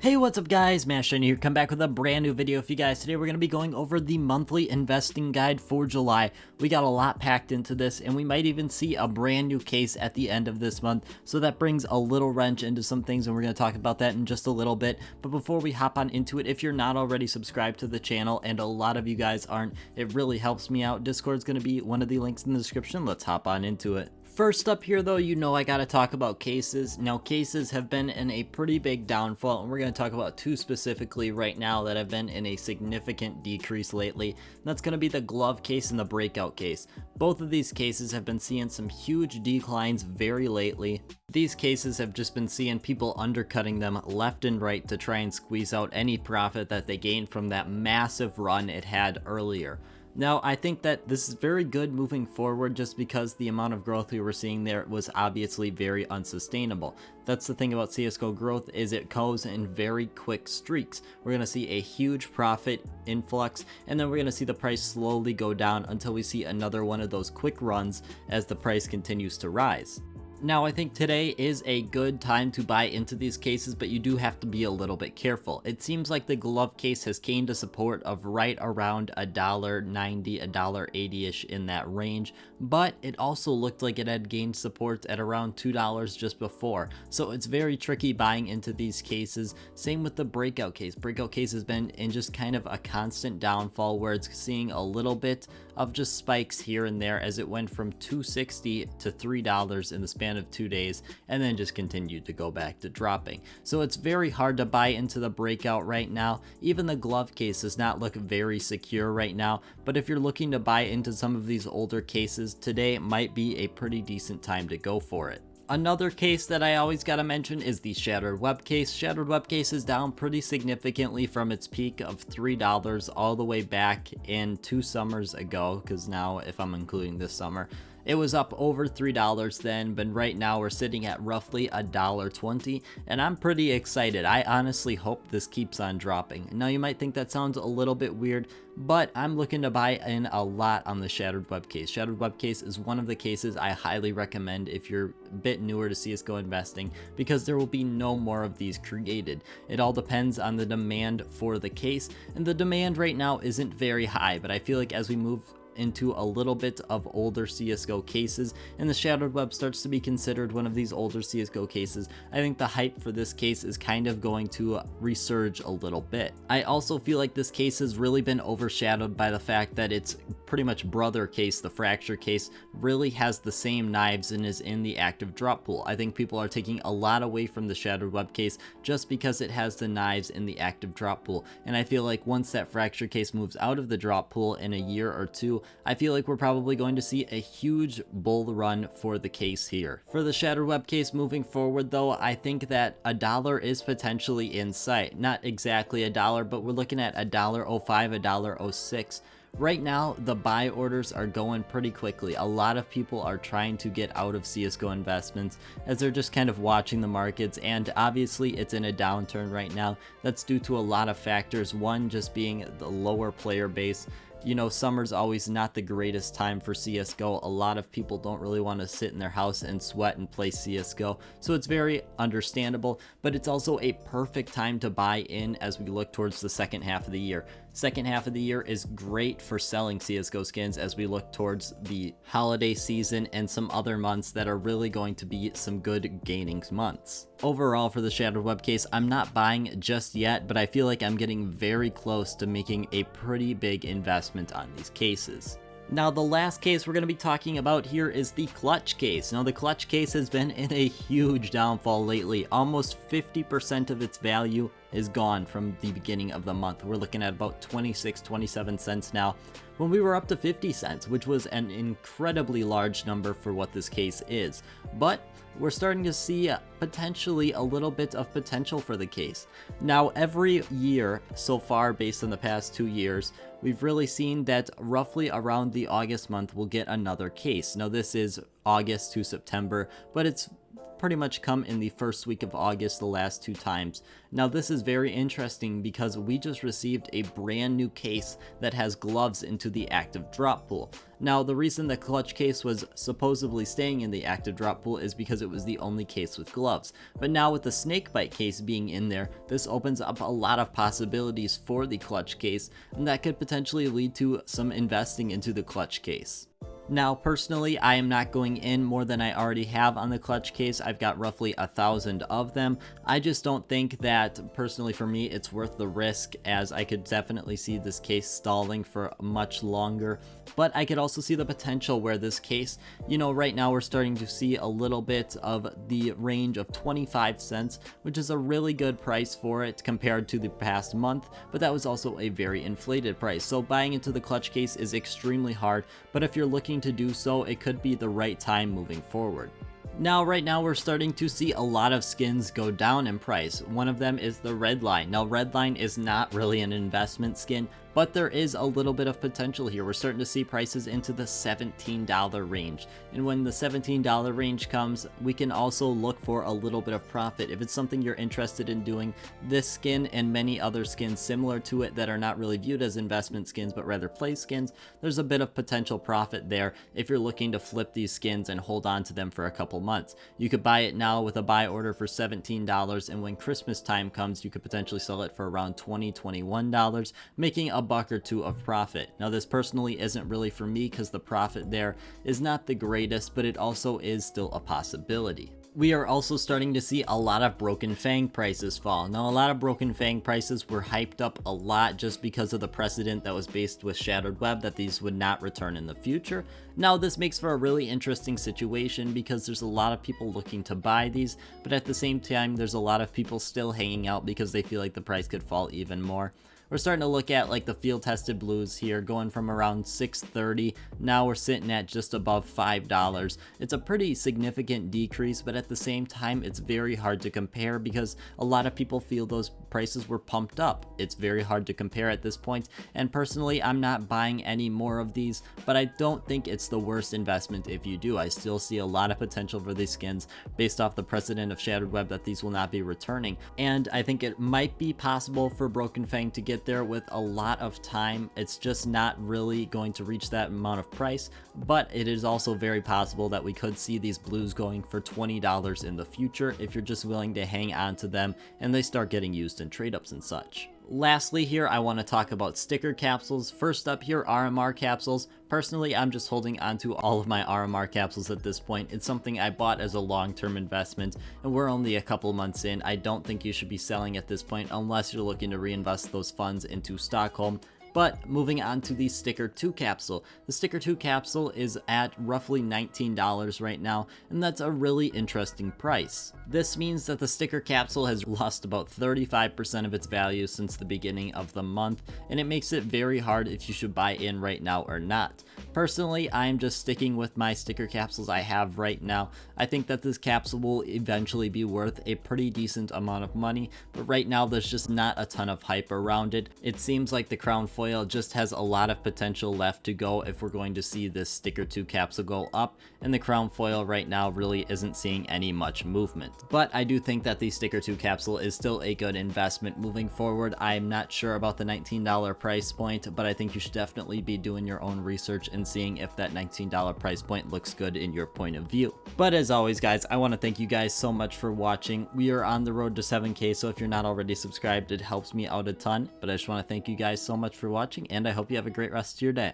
Hey, what's up guys, Mashin here, come back with a brand new video for you guys. Today we're going to be going over the monthly investing guide for July. We got a lot packed into this, and we might even see a brand new case at the end of this month, so that brings a little wrench into some things, and we're going to talk about that in just a little bit. But before we hop on into it, if you're not already subscribed to the channel, and a lot of you guys aren't, it really helps me out. Discord's going to be one of the links in the description. Let's hop on into it. First up here though, you know I gotta talk about cases. Now cases have been in a pretty big downfall, and we're gonna talk about two specifically right now that have been in a significant decrease lately. And that's gonna be the glove case and the breakout case. Both of these cases have been seeing some huge declines very lately. These cases have just been seeing people undercutting them left and right to try and squeeze out any profit that they gained from that massive run it had earlier. Now, I think that this is very good moving forward just because the amount of growth we were seeing there was obviously very unsustainable. That's the thing about CSGO growth, is it goes in very quick streaks. We're going to see a huge profit influx, and then we're going to see the price slowly go down until we see another one of those quick runs as the price continues to rise. Now, I think today is a good time to buy into these cases, but you do have to be a little bit careful. It seems like the glove case has gained a support of right around $1.90, $1.80-ish in that range, but it also looked like it had gained support at around $2 just before. So it's very tricky buying into these cases. Same with the breakout case. Breakout case has been in just kind of a constant downfall where it's seeing a little bit of just spikes here and there as it went from $2.60 to $3 in the span of 2 days, and then just continued to go back to dropping. So it's very hard to buy into the breakout right now. Even the glove case does not look very secure right now, but if you're looking to buy into some of these older cases, today might be a pretty decent time to go for it. Another case that I always gotta mention is the Shattered Web case. Shattered Web case is down pretty significantly from its peak of $3 all the way back in 2 summers ago, because now if I'm including this summer, it was up over $3 then, but right now we're sitting at roughly $1.20, and I'm pretty excited. I honestly hope this keeps on dropping. Now you might think that sounds a little bit weird, but I'm looking to buy in a lot on the Shattered Web case. Shattered Web case is one of the cases I highly recommend if you're a bit newer to CSGO investing, because there will be no more of these created. It all depends on the demand for the case, and the demand right now isn't very high, but I feel like as we move into a little bit of older CSGO cases, and the Shattered Web starts to be considered one of these older CSGO cases, I think the hype for this case is kind of going to resurge a little bit. I also feel like this case has really been overshadowed by the fact that its pretty much brother case, the Fracture case, really has the same knives and is in the active drop pool. I think people are taking a lot away from the Shattered Web case just because it has the knives in the active drop pool, and I feel like once that Fracture case moves out of the drop pool in a year or two, I feel like we're probably going to see a huge bull run for the case here. For the Shattered Web case moving forward though, I think that $1 is potentially in sight. Not exactly $1, but we're looking at $1.05, $1.06. Right now, the buy orders are going pretty quickly. A lot of people are trying to get out of CSGO investments as they're just kind of watching the markets, and obviously it's in a downturn right now. That's due to a lot of factors. One just being the lower player base. You know, summer's always not the greatest time for CSGO. A lot of people don't really want to sit in their house and sweat and play CSGO, so it's very understandable, but it's also a perfect time to buy in as we look towards the second half of the year. Second half of the year is great for selling CSGO skins as we look towards the holiday season and some other months that are really going to be some good gaining months. Overall, for the Shattered Web case, I'm not buying just yet, but I feel like I'm getting very close to making a pretty big investment on these cases. Now, the last case we're going to be talking about here is the Clutch case. Now, the Clutch case has been in a huge downfall lately. Almost 50% of its value is gone from the beginning of the month. We're looking at about 26, 27 cents now, when we were up to 50 cents, which was an incredibly large number for what this case is. But we're starting to see potentially a little bit of potential for the case. Now, every year so far, based on the past 2 years, we've really seen that roughly around the August month we'll get another case. Now, this is August to September, but it's pretty much come in the first week of August the last 2 times. Now this is very interesting because we just received a brand new case that has gloves into the active drop pool. Now the reason the clutch case was supposedly staying in the active drop pool is because it was the only case with gloves. But now with the snakebite case being in there, this opens up a lot of possibilities for the clutch case, and that could potentially lead to some investing into the clutch case. Now personally, I am not going in more than I already have on the clutch case. I've got roughly 1,000 of them. I just don't think that personally for me it's worth the risk, as I could definitely see this case stalling for much longer. But I could also see the potential where this case, you know, right now we're starting to see a little bit of the range of 25 cents, which is a really good price for it compared to the past month, but that was also a very inflated price. So buying into the clutch case is extremely hard, but if you're looking to do so, it could be the right time moving forward. Now, right now we're starting to see a lot of skins go down in price. One of them is the Redline. Now, Redline is not really an investment skin, but there is a little bit of potential here. We're starting to see prices into the $17 range. And when the $17 range comes, we can also look for a little bit of profit. If it's something you're interested in doing, this skin and many other skins similar to it that are not really viewed as investment skins, but rather play skins, there's a bit of potential profit there if you're looking to flip these skins and hold on to them for a couple months. You could buy it now with a buy order for $17, and when Christmas time comes, you could potentially sell it for around $20, $21, making a buck or two of profit. Now this personally isn't really for me because the profit there is not the greatest, but it also is still a possibility. We are also starting to see a lot of Broken Fang prices fall. Now, a lot of Broken Fang prices were hyped up a lot just because of the precedent that was based with Shattered Web that these would not return in the future. Now, this makes for a really interesting situation because there's a lot of people looking to buy these, but at the same time, there's a lot of people still hanging out because they feel like the price could fall even more. We're starting to look at like the field tested blues here going from around $6.30. Now we're sitting at just above $5. It's a pretty significant decrease, but at the same time, it's very hard to compare because a lot of people feel those prices were pumped up. It's very hard to compare at this point, and personally, I'm not buying any more of these, but I don't think it's the worst investment if you do. I still see a lot of potential for these skins based off the precedent of Shattered Web that these will not be returning, and I think it might be possible for Broken Fang to get there with a lot of time. It's just not really going to reach that amount of price, but it is also very possible that we could see these blues going for $20 in the future if you're just willing to hang on to them and they start getting used in trade ups and such. Lastly here, I want to talk about sticker capsules. First up here, RMR capsules. Personally, I'm just holding onto all of my RMR capsules at this point. It's something I bought as a long-term investment, and we're only a couple months in. I don't think you should be selling at this point unless you're looking to reinvest those funds into Stockholm. But moving on to the Sticker 2 capsule. The Sticker 2 capsule is at roughly $19 right now, and that's a really interesting price. This means that the sticker capsule has lost about 35% of its value since the beginning of the month, and it makes it very hard if you should buy in right now or not. Personally, I'm just sticking with my sticker capsules I have right now. I think that this capsule will eventually be worth a pretty decent amount of money, but right now there's just not a ton of hype around it. It seems like the crown foil just has a lot of potential left to go if we're going to see this Sticker 2 capsule go up, and the crown foil right now really isn't seeing any much movement. But I do think that the Sticker 2 capsule is still a good investment moving forward. I'm not sure about the $19 price point, but I think you should definitely be doing your own research and seeing if that $19 price point looks good in your point of view. But as always, guys, I want to thank you guys so much for watching. We are on the road to 7K, so if you're not already subscribed, it helps me out a ton. But I just want to thank you guys so much for watching, and I hope you have a great rest of your day.